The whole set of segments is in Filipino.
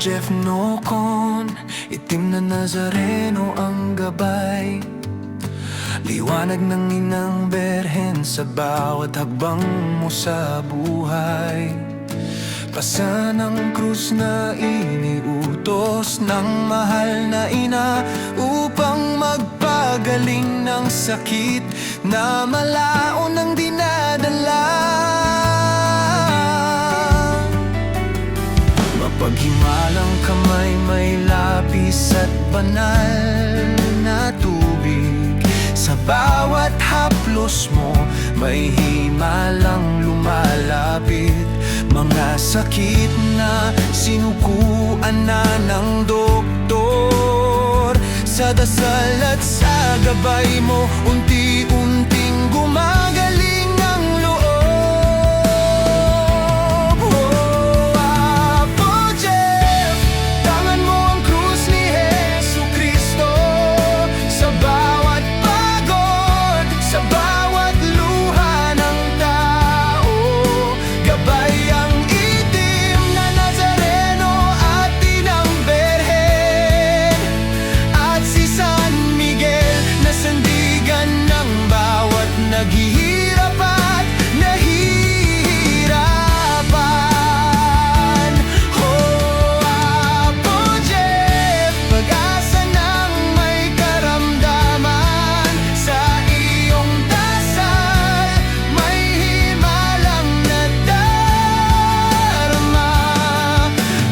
Jeff Nocon, itim na Nazareno ang gabay. Liwanag ng inang Berhen sa bawat habang mo sa buhay. Pasa ng krus na iniutos ng mahal na ina upang magpagaling ng sakit na malaon ang dinadala. Mapaghimalang kamay, may lapis at banal na tubig. Sa bawat haplos mo, may himalang lumalapit. Mga sakit na sinukuan na ng doktor. Sa dasal at sa gabay mo, unti-unting gumagaling ang loob. Oh, Apo Jeff, tangan mo ang krus ni Jesucristo. Sa bawat pagod, sa bawat luha ng tao, gabay ang itim na Nazareno at inang Berhen, at si San Miguel na sandigan ng bawat naghihirap at nahihirapan. Oh, Apo Jeff, pag-asa ng may karamdaman. Sa iyong dasal, may himalang nadarama.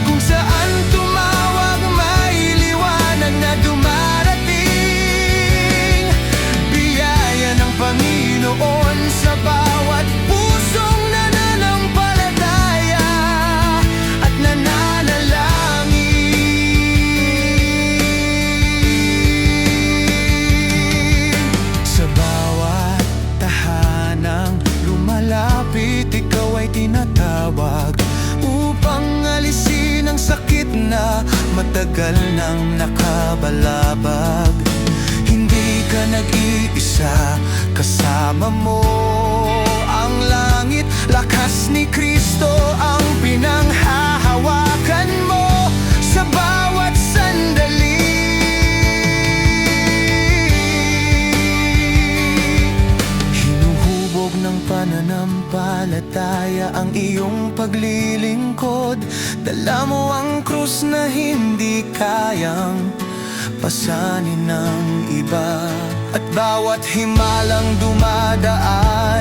Kung saan tumawag, may liwanag na dumarating. Biyaya ng Panginoon sa bawat pusong nananampalataya at nananalangin. Sa bawat tahanang lumalapit, ikaw ay tinatawag upang alisin ang sakit na matagal nang nakabalabag. Hindi ka nag-iisa, kasama mo ang langit. Lakas ni Kristo ang pinanghahawakan mo sa bawat sandali. Hinuhubog ng pananampalataya ang iyong paglilingkod. Dala mo ang krus na hindi kayang pasanin ng iba, at bawat himalang dumadaan